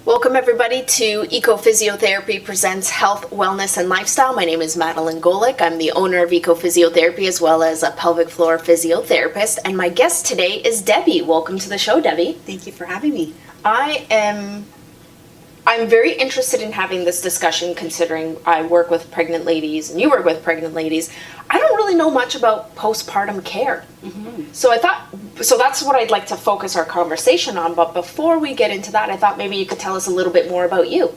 Welcome everybody to Ecophysiotherapy Presents Health, Wellness, and Lifestyle. My name is Madeline Golick. I'm the owner of Ecophysiotherapy as well as a pelvic floor physiotherapist. And my guest today is Debbie. Welcome to the show, Debbie. Thank you for having me. I'm very interested in having this discussion considering I work with pregnant ladies and you work with pregnant ladies. I don't really know much about postpartum care. Mm-hmm. So that's what I'd like to focus our conversation on. But before we get into that, I thought maybe you could tell us a little bit more about you.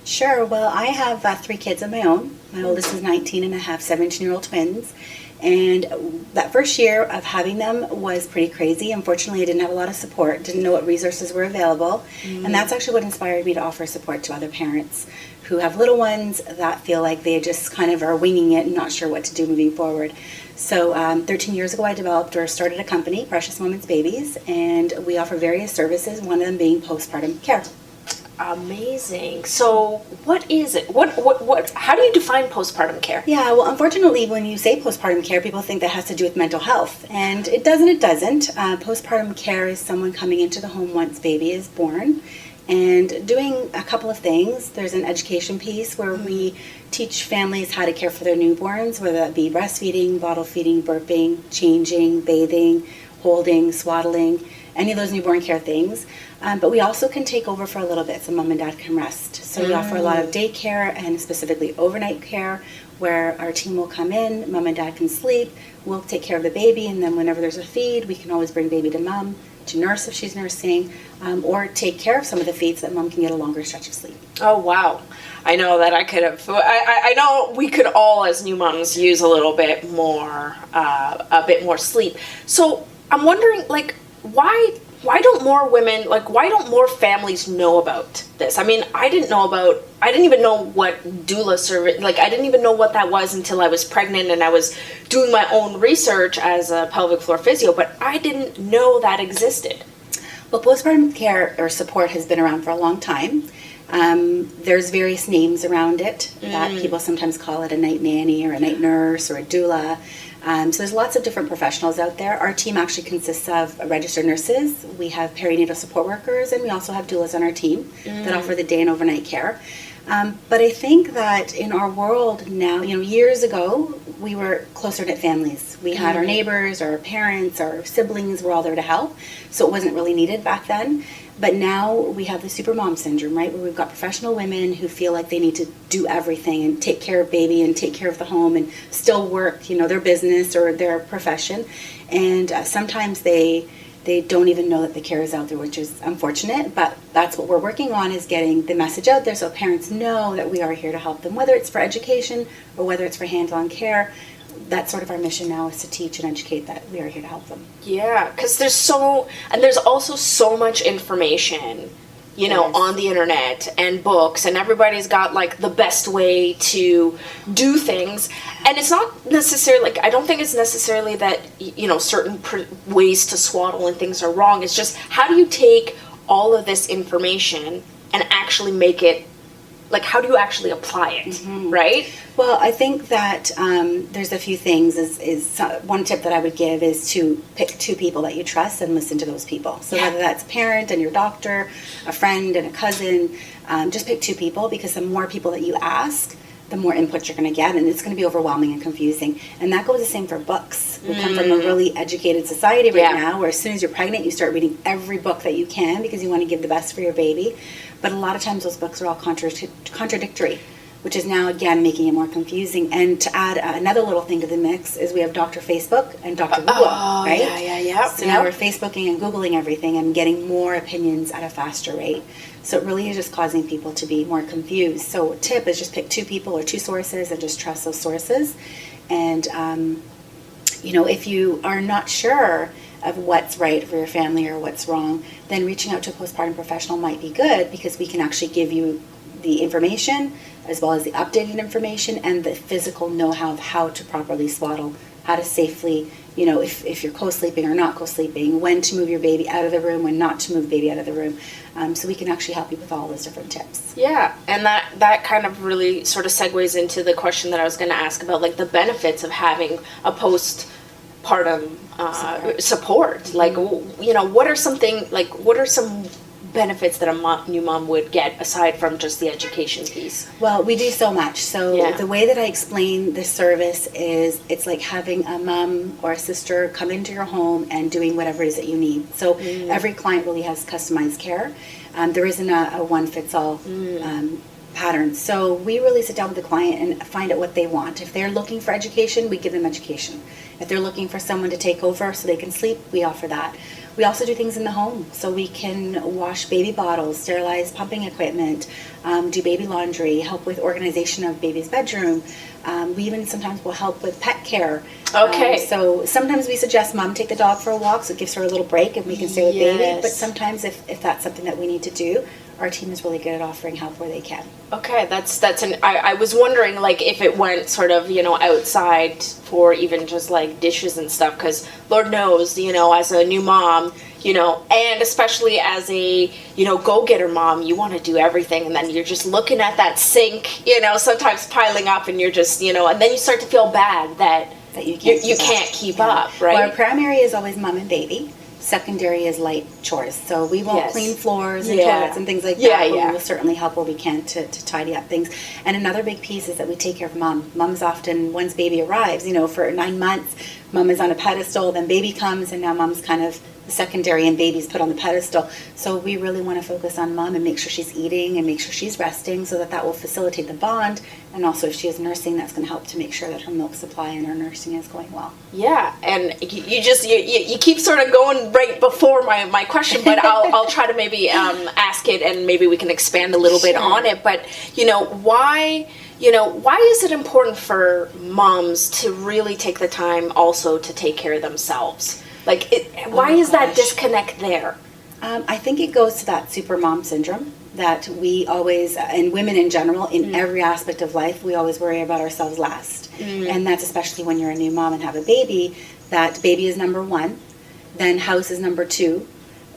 Sure. Well, I have 3 kids of my own. My oldest is 19 and I have 17-year-old twins. And that first year of having them was pretty crazy. Unfortunately, I didn't have a lot of support, didn't know what resources were available. Mm-hmm. And that's actually what inspired me to offer support to other parents who have little ones that feel like they just kind of are winging it and not sure what to do moving forward. So 13 years ago, I developed or started a company, Precious Moments Babies, and we offer various services, one of them being postpartum care. Amazing. So what is it? How do you define postpartum care? Yeah, well, unfortunately, when you say postpartum care, people think that has to do with mental health. And it doesn't. Postpartum care is someone coming into the home once baby is born and doing a couple of things. There's an education piece where we teach families how to care for their newborns, whether that be breastfeeding, bottle feeding, burping, changing, bathing, holding, swaddling, any of those newborn care things. But we also can take over for a little bit so mom and dad can rest. So we offer a lot of daycare and specifically overnight care where our team will come in, mom and dad can sleep, we'll take care of the baby, and then whenever there's a feed, we can always bring baby to mom to nurse if she's nursing, or take care of some of the feeds so that mom can get a longer stretch of sleep. Oh, wow. I know that I know we could all as new moms use a bit more sleep. So I'm wondering, why don't more families know about this? I mean, I didn't even know what doula service, I didn't even know what that was until I was pregnant and I was doing my own research as a pelvic floor physio, but I didn't know that existed. Well, postpartum care or support has been around for a long time. There's various names around it that people sometimes call it a night nanny or a night nurse or a doula. So there's lots of different professionals out there. Our team actually consists of registered nurses. We have perinatal support workers, and we also have doulas on our team that offer the day and overnight care. But I think that in our world now, years ago, we were closer-knit families. We had our neighbors, our parents, our siblings were all there to help, so it wasn't really needed back then. But now we have the supermom syndrome, right, where we've got professional women who feel like they need to do everything and take care of baby and take care of the home and still work, their business or their profession. And sometimes they don't even know that the care is out there, which is unfortunate, but that's what we're working on, is getting the message out there so parents know that we are here to help them, whether it's for education or whether it's for hands-on care. That's sort of our mission now, is to teach and educate that we are here to help them. Yeah, because there's also so much information, on the internet and books, and everybody's got the best way to do things. And it's not necessarily, I don't think it's necessarily that, certain ways to swaddle and things are wrong. It's just, how do you take all of this information and actually make it, how do you actually apply it, right? Well, I think that there's a few things. One tip that I would give is to pick 2 people that you trust and listen to those people. So whether that's a parent and your doctor, a friend and a cousin, just pick 2 people, because the more people that you ask, the more input you're going to get, and it's going to be overwhelming and confusing. And that goes the same for books. We come from a really educated society right now, where as soon as you're pregnant, you start reading every book that you can because you want to give the best for your baby. But a lot of times those books are all contradictory, which is now, again, making it more confusing. And to add another little thing to the mix is we have Dr. Facebook and Dr. Google, right? Yeah. So now we're Facebooking and Googling everything and getting more opinions at a faster rate. So it really is just causing people to be more confused. So a tip is just pick 2 people or 2 sources and just trust those sources. And, if you are not sure of what's right for your family or what's wrong, then reaching out to a postpartum professional might be good, because we can actually give you the information as well as the updated information and the physical know-how of how to properly swaddle, how to safely, if you're co-sleeping or not co-sleeping, when to move your baby out of the room, when not to move baby out of the room. So we can actually help you with all those different tips. Yeah, and that kind of really sort of segues into the question that I was going to ask about, the benefits of having a postpartum support. What are some benefits that a new mom would get aside from just the education piece? Well, we do so much. So the way that I explain this service is it's like having a mom or a sister come into your home and doing whatever it is that you need. So every client really has customized care. There isn't a one-fits-all pattern. So we really sit down with the client and find out what they want. If they're looking for education, we give them education. If they're looking for someone to take over so they can sleep, we offer that. We also do things in the home, so we can wash baby bottles, sterilize pumping equipment, do baby laundry, help with organization of baby's bedroom. We even sometimes will help with pet care. Okay. So sometimes we suggest mom take the dog for a walk, so it gives her a little break and we can stay with baby. But sometimes if that's something that we need to do, our team is really good at offering help where they can. Okay, I was wondering, like, if it went sort of, outside for even just like dishes and stuff, because Lord knows, as a new mom, and especially as a, go-getter mom, you want to do everything, and then you're just looking at that sink, sometimes piling up, and you're just, and then you start to feel bad that you can't keep up, right? Well, our primary is always mom and baby. Secondary is light chores. So we won't clean floors and toilets and things like that, but we will certainly help where we can to tidy up things. And another big piece is that we take care of mom. Mom's often, once baby arrives, for 9 months, mom is on a pedestal, then baby comes, and now mom's kind of secondary and baby's put on the pedestal. So we really want to focus on mom and make sure she's eating and make sure she's resting, so that will facilitate the bond. And also if she is nursing, that's going to help to make sure that her milk supply and her nursing is going well. Yeah, and you keep sort of going right before my question, but I'll try to maybe ask it, and maybe we can expand a little bit on it. But why is it important for moms to really take the time also to take care of themselves? Why is that disconnect there? I think it goes to that super mom syndrome that we always, and women in general, in every aspect of life, we always worry about ourselves last. And that's especially when you're a new mom and have a baby, that baby is number one, then house is number two,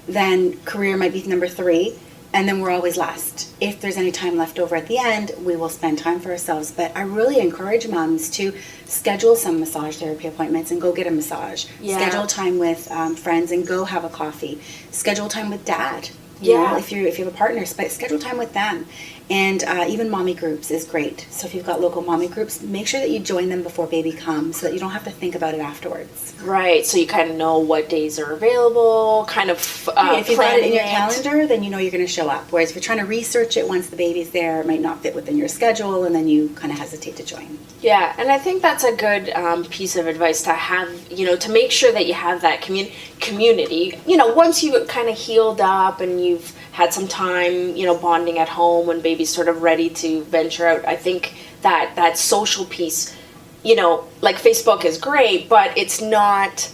then career might be number three, and then we're always last. If there's any time left over at the end, we will spend time for ourselves. But I really encourage moms to schedule some massage therapy appointments and go get a massage. Yeah. Schedule time with friends and go have a coffee. Schedule time with dad. You know, if you have a partner, schedule time with them. And even mommy groups is great. So if you've got local mommy groups, make sure that you join them before baby comes so that you don't have to think about it afterwards. Right, so you kind of know what days are available, kind of if you've got it in your calendar, then you know you're going to show up. Whereas if you're trying to research it once the baby's there, it might not fit within your schedule, and then you kind of hesitate to join. Yeah, and I think that's a good piece of advice to have, to make sure that you have that community. Once you kind of healed up and you've had some time, bonding at home when baby's sort of ready to venture out, I think that social piece, like Facebook is great, but it's not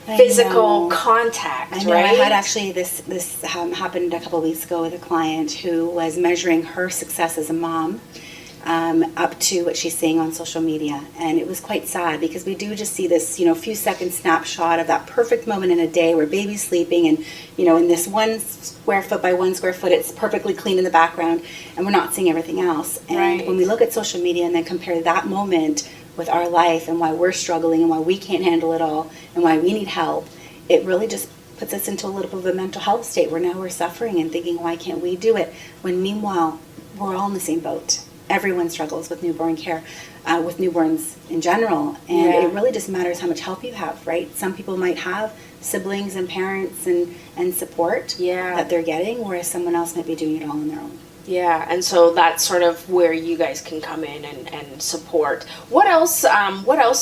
physical contact, I know. Right? I had actually this happened a couple of weeks ago with a client who was measuring her success as a mom up to what she's seeing on social media, and it was quite sad because we do just see this few second snapshot of that perfect moment in a day where baby's sleeping, and in this 1 square foot by 1 square foot it's perfectly clean in the background, and we're not seeing everything else. And when we look at social media and then compare that moment with our life and why we're struggling and why we can't handle it all and why we need help, it really just puts us into a little bit of a mental health state where now we're suffering and thinking, why can't we do it, when meanwhile we're all in the same boat. Everyone struggles with newborn care, with newborns in general, and it really just matters how much help you have, right? Some people might have siblings and parents and support that they're getting, whereas someone else might be doing it all on their own. Yeah, and so that's sort of where you guys can come in and support. What else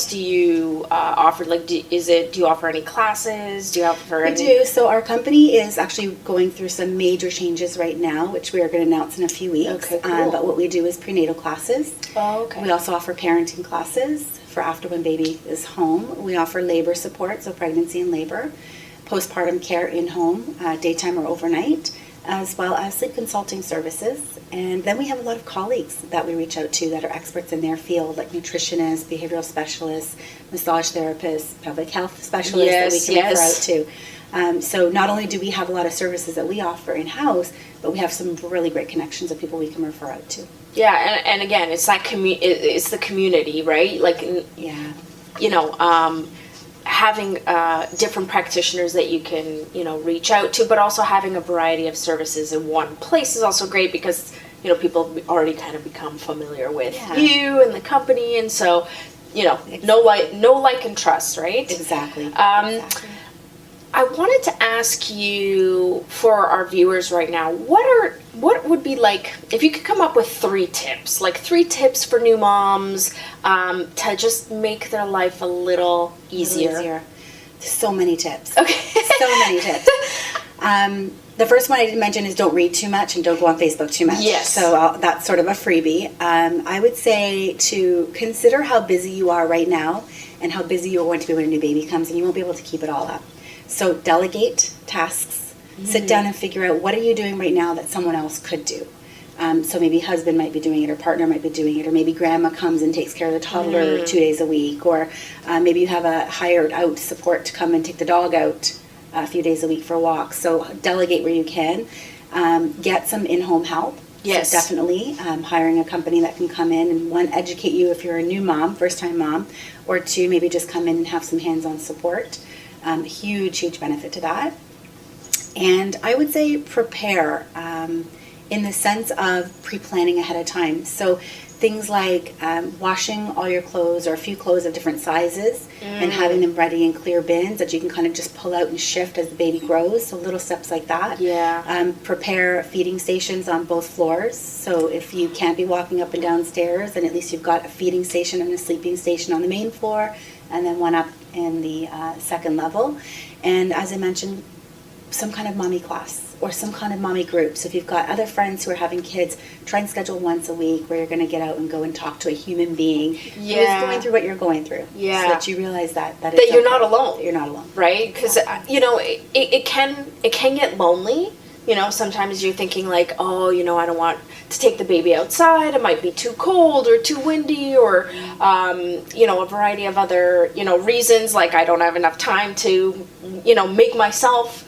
do you offer? Like, do you offer any classes? Do you offer any? We do. So our company is actually going through some major changes right now, which we are going to announce in a few weeks. Okay, cool. But what we do is prenatal classes. Oh, okay. We also offer parenting classes for after when baby is home. We offer labor support, so pregnancy and labor, postpartum care in home, daytime or overnight, as well as sleep consulting services. And then we have a lot of colleagues that we reach out to that are experts in their field, like nutritionists, behavioral specialists, massage therapists, pelvic health specialists that we can refer out to. So not only do we have a lot of services that we offer in-house, but we have some really great connections of people we can refer out to. Yeah, and again, it's that it's the community, right? Like, having different practitioners that you can, reach out to, but also having a variety of services in one place is also great because, people already kind of become familiar with you and the company. And so, no like and trust, right? Exactly. I wanted to ask you, for our viewers right now, what would be like, if you could come up with 3 tips, like 3 tips for new moms to just make their life a little easier. So many tips. Okay. So many tips. The first one I didn't mention is don't read too much and don't go on Facebook too much. Yes. So that's sort of a freebie. I would say to consider how busy you are right now and how busy you're going to be when a new baby comes, and you won't be able to keep it all up. So delegate tasks. Sit down and figure out what are you doing right now that someone else could do. So maybe husband might be doing it, or partner might be doing it, or maybe grandma comes and takes care of the toddler 2 days a week, or maybe you have a hired out support to come and take the dog out a few days a week for walks. So delegate where you can. Get some in-home help. Yes. So definitely hiring a company that can come in and, 1, educate you if you're a new mom, first-time mom, or 2, maybe just come in and have some hands-on support. Huge benefit to that. And I would say prepare in the sense of pre-planning ahead of time. So things like washing all your clothes or a few clothes of different sizes and having them ready in clear bins that you can kind of just pull out and shift as the baby grows. So little steps like that. Yeah. Prepare feeding stations on both floors. So if you can't be walking up and down stairs, then at least you've got a feeding station and a sleeping station on the main floor, and then one up in the second level. And as I mentioned, some kind of mommy class or some kind of mommy group. So if you've got other friends who are having kids, try and schedule once a week where you're going to get out and go and talk to a human being who is going through what you're going through. Yeah. So that you realize that it's you're not alone. That you're not alone. Right? Because, it can get lonely. Sometimes you're thinking like, oh, I don't want to take the baby outside. It might be too cold or too windy or, a variety of other, reasons. Like I don't have enough time to, make myself,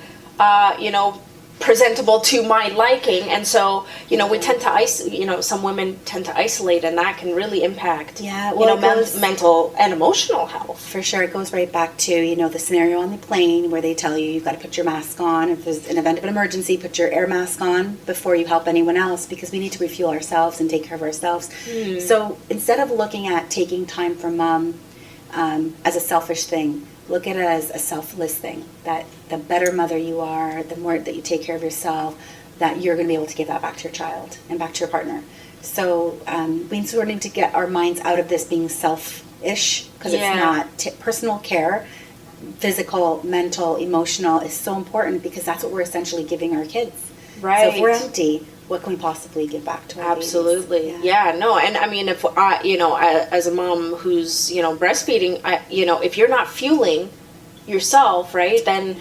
presentable to my liking. And so, we tend to some women tend to isolate, and that can really impact, mental and emotional health. For sure. It goes right back to, the scenario on the plane where they tell you you've got to put your mask on. If there's an event of an emergency, put your air mask on before you help anyone else, because we need to refuel ourselves and take care of ourselves. So instead of looking at taking time for mom as a selfish thing, look at it as a selfless thing, that the better mother you are, the more that you take care of yourself, that you're going to be able to give that back to your child and back to your partner. So we sort of need to get our minds out of this being selfish, because it's not. Personal care, physical, mental, emotional, is so important, because that's what we're essentially giving our kids. Right. So if we're empty, what can we possibly give back to our Absolutely. babies? Yeah, no. And I mean, if I, as a mom who's, breastfeeding, if you're not fueling yourself, right, then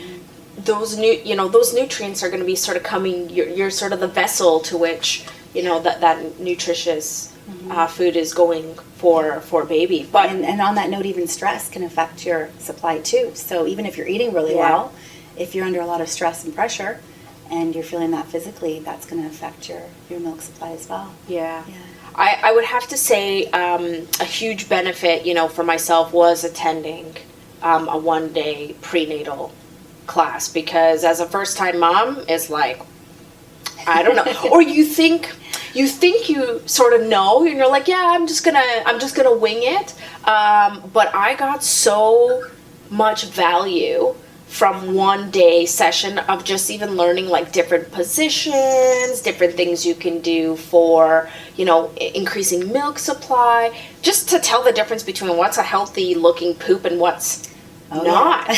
those nutrients are going to be sort of coming, you're sort of the vessel to which, that nutritious food is going for baby. But and on that note, even stress can affect your supply too. So even if you're eating really well, if you're under a lot of stress and pressure, and you're feeling that physically, that's going to affect your milk supply as well. Yeah. I would have to say a huge benefit, for myself was attending a 1-day prenatal class, because as a first-time mom, it's like, I don't know, or you think you sort of know, and you're like, yeah, I'm just gonna wing it. But I got so much value from 1-day session of just even learning like different positions, different things you can do for, increasing milk supply, just to tell the difference between what's a healthy looking poop and what's not,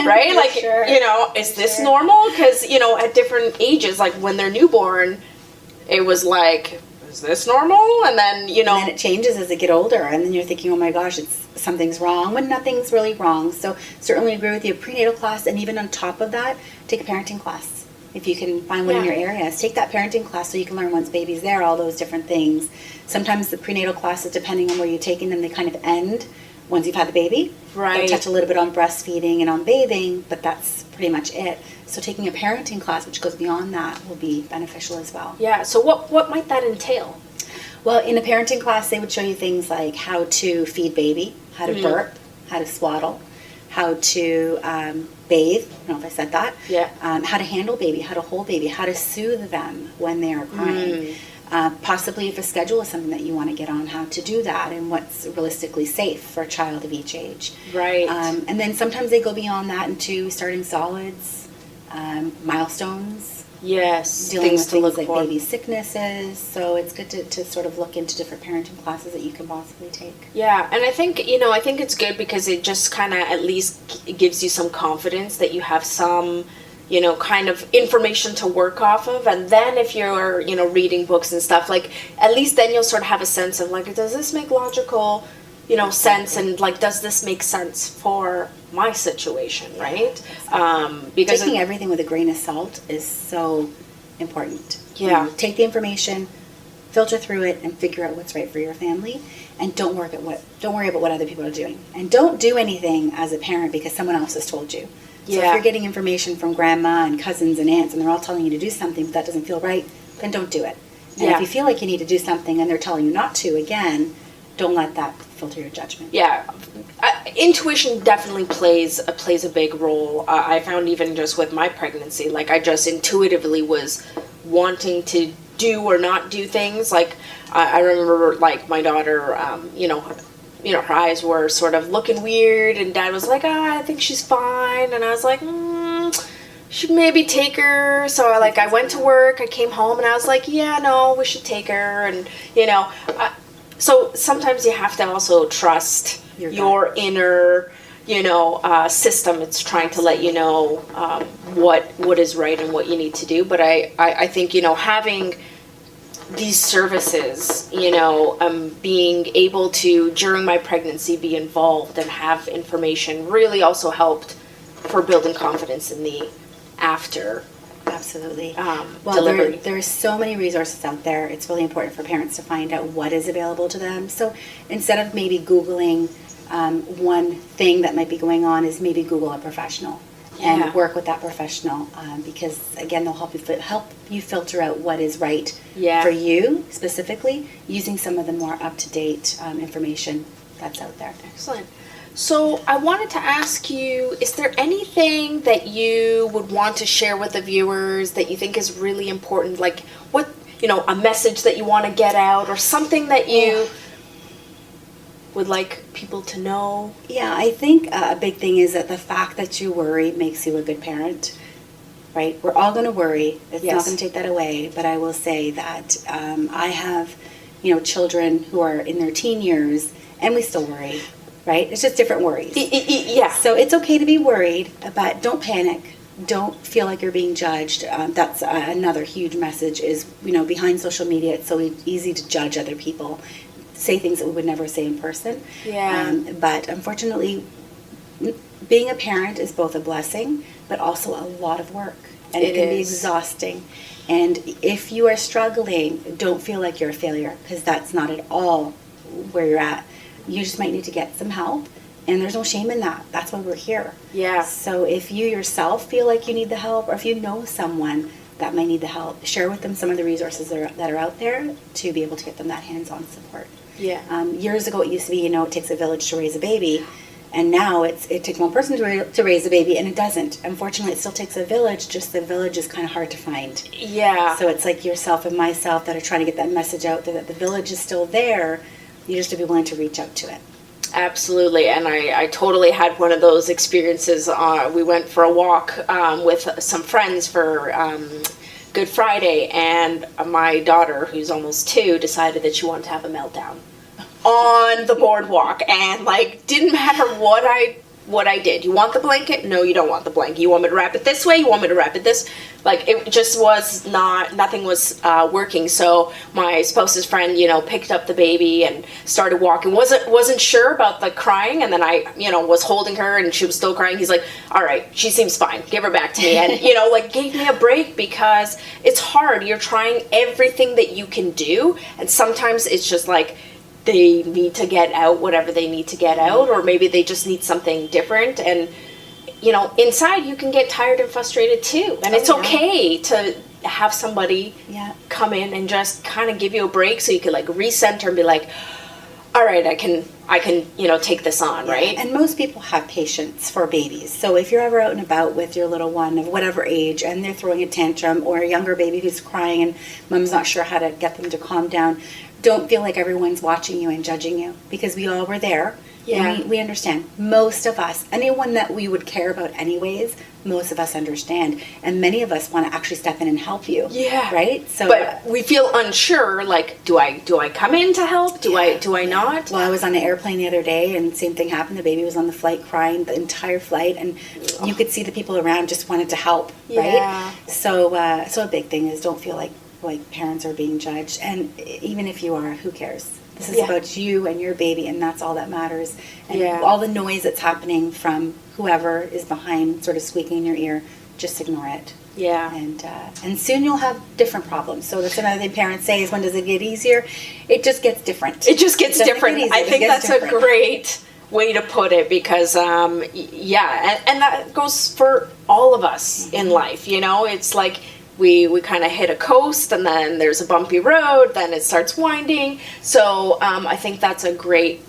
right? Like, sure. Is this normal? Because, at different ages, like when they're newborn, it was like, is this normal? And then, And then it changes as they get older, and then you're thinking, oh my gosh, something's wrong, when nothing's really wrong. So certainly agree with you, prenatal class, and even on top of that, take a parenting class. If you can find one in your areas, take that parenting class so you can learn once baby's there, all those different things. Sometimes the prenatal classes, depending on where you're taking them, they kind of end once you've had the baby. Right. They touch a little bit on breastfeeding and on bathing, but that's pretty much it. So taking a parenting class, which goes beyond that, will be beneficial as well. Yeah, so what might that entail? Well, in a parenting class, they would show you things like how to feed baby, how to burp, how to swaddle, how to bathe. I don't know if I said that. Yeah. How to handle baby, how to hold baby, how to soothe them when they are crying. Possibly if a schedule is something that you want to get on, how to do that and what's realistically safe for a child of each age. Right. And then sometimes they go beyond that into starting solids, milestones, Yes. dealing Things with to things look like for. baby sicknesses. So it's good to sort of look into different parenting classes that you can possibly take. Yeah, and I think, I think it's good because it just kind of at least gives you some confidence that you have some, kind of information to work off of. And then if you're, reading books and stuff, like, at least then you'll sort of have a sense of, like, does this make logical, sense? And, like, does this make sense for my situation, right? Because Taking everything with a grain of salt is so important. Yeah. Take the information, filter through it, and figure out what's right for your family. And don't worry about what other people are doing. And don't do anything as a parent because someone else has told you. So if Yeah. you're getting information from grandma and cousins and aunts and they're all telling you to do something but that doesn't feel right, then don't do it. And Yeah. if you feel like you need to do something and they're telling you not to, again, don't let that filter your judgment. Yeah, intuition definitely plays a big role. I found even just with my pregnancy, like I just intuitively was wanting to do or not do things. Like I remember, like my daughter, her eyes were sort of looking weird, and Dad was like, I think she's fine, and I was like, should maybe take her. So I went to work, I came home, and I was like, yeah, no, we should take her, and so sometimes you have to also trust your inner, system. It's trying to let you know what is right and what you need to do. But I think, having these services, being able to, during my pregnancy, be involved and have information really also helped for building confidence in the after. Absolutely. Well, delivery. There's so many resources out there. It's really important for parents to find out what is available to them. So instead of maybe Googling one thing that might be going on, is maybe Google a professional and work with that professional because, again, they'll help you filter out what is right for you specifically using some of the more up-to-date information that's out there. Excellent. So I wanted to ask you, is there anything that you would want to share with the viewers that you think is really important? Like what, a message that you want to get out or something that you would like people to know? Yeah, I think a big thing is that the fact that you worry makes you a good parent, right? We're all going to worry. It's not going to take that away. But I will say that I have, children who are in their teen years and we still worry. Right? It's just different worries. Yeah. So it's okay to be worried, but don't panic. Don't feel like you're being judged. That's another huge message is, behind social media, it's so easy to judge other people, say things that we would never say in person. Yeah. But unfortunately, being a parent is both a blessing, but also a lot of work. And it can be exhausting. And if you are struggling, don't feel like you're a failure because that's not at all where you're at. You just might need to get some help, and there's no shame in that. That's why we're here. Yeah. So if you yourself feel like you need the help, or if you know someone that might need the help, share with them some of the resources that are out there to be able to get them that hands-on support. Yeah. Years ago, it used to be, it takes a village to raise a baby, and now it takes one person to raise a baby, and it doesn't. Unfortunately, it still takes a village, just the village is kind of hard to find. Yeah. So it's like yourself and myself that are trying to get that message out there that the village is still there. You just have to be willing to reach out to it. Absolutely, and I totally had one of those experiences. We went for a walk with some friends for Good Friday, and my daughter, who's almost 2, decided that she wanted to have a meltdown on the boardwalk, and didn't matter what I did. You want the blanket? No, you don't want the blanket. You want me to wrap it this way? You want me to wrap it this? It just was nothing was working. So my spouse's friend, picked up the baby and started walking. Wasn't sure about the crying, and then I, was holding her and she was still crying. He's like, all right, she seems fine. Give her back to me. And, gave me a break because it's hard. You're trying everything that you can do. And sometimes it's just they need to get out whatever they need to get out, or maybe they just need something different. And, inside you can get tired and frustrated too. And it's okay to have somebody come in and just kind of give you a break so you can recenter and be like, all right, I can, take this on, right? And most people have patience for babies. So if you're ever out and about with your little one of whatever age and they're throwing a tantrum, or a younger baby who's crying and mom's not sure how to get them to calm down, don't feel like everyone's watching you and judging you, because we all were there. Yeah. And we understand. Most of us, anyone that we would care about anyways, most of us understand. And many of us want to actually step in and help you. Yeah. Right? So, but we feel unsure, like, do I come in to help? Do I not? Well, I was on an airplane the other day and same thing happened. The baby was on the flight crying the entire flight, and you could see the people around just wanted to help, right? Yeah. So a big thing is don't feel like parents are being judged. And even if you are, who cares? This is about you and your baby, and that's all that matters. And all the noise that's happening from whoever is behind sort of squeaking in your ear, just ignore it. Yeah. And soon you'll have different problems. So that's another thing parents say is, when does it get easier? It just gets different. It just gets different. Get easier, I think that's a great way to put it, because, and that goes for all of us in life. It's like, we kind of hit a coast, and then there's a bumpy road, then it starts winding. So I think that's a great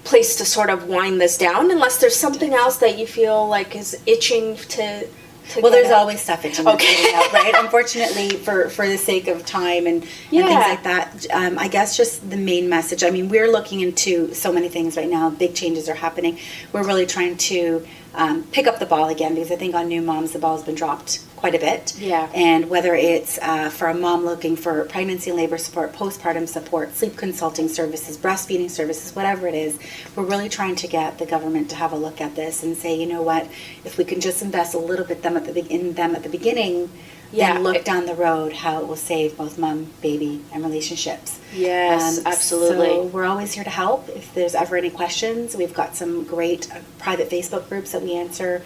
place to sort of wind this down, unless there's something else that you feel like is itching to well, there's out. Always stuff itching to get out, right? Unfortunately, for the sake of time and things like that, I guess just the main message. I mean, we're looking into so many things right now. Big changes are happening. We're really trying to pick up the ball again, because I think on new moms, the ball's been dropped quite a bit. Yeah. And whether it's for a mom looking for pregnancy and labor support, postpartum support, sleep consulting services, breastfeeding services, whatever it is, we're really trying to get the government to have a look at this and say, you know what, if we can just invest a little bit in them at the beginning, then look down the road how it will save both mom, baby, and relationships. Yes, absolutely. So we're always here to help. If there's ever any questions, we've got some great private Facebook groups that we answer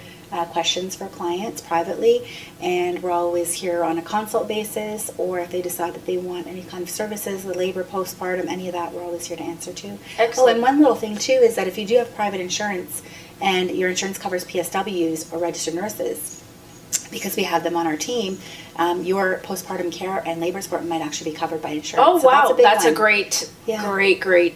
questions for clients privately, and we're always here on a consult basis, or if they decide that they want any kind of services, the labor, postpartum, any of that, we're always here to answer to. Excellent. Oh, and one little thing too is that if you do have private insurance and your insurance covers PSWs or registered nurses, because we have them on our team, your postpartum care and labor support might actually be covered by insurance. Oh, so wow. That's a one. great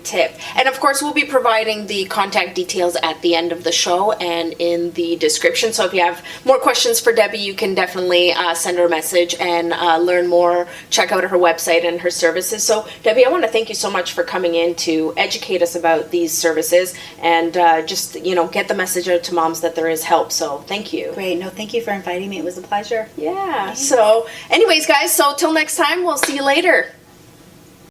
tip. And of course, we'll be providing the contact details at the end of the show and in the description. So if you have more questions for Debbie, you can definitely send her a message and learn more. Check out her website and her services. So Debbie, I want to thank you so much for coming in to educate us about these services and just, get the message out to moms that there is help. So thank you. Great. No, thank you for inviting me. It was a pleasure. Yeah. So anyways, guys, so till next time, we'll see you later.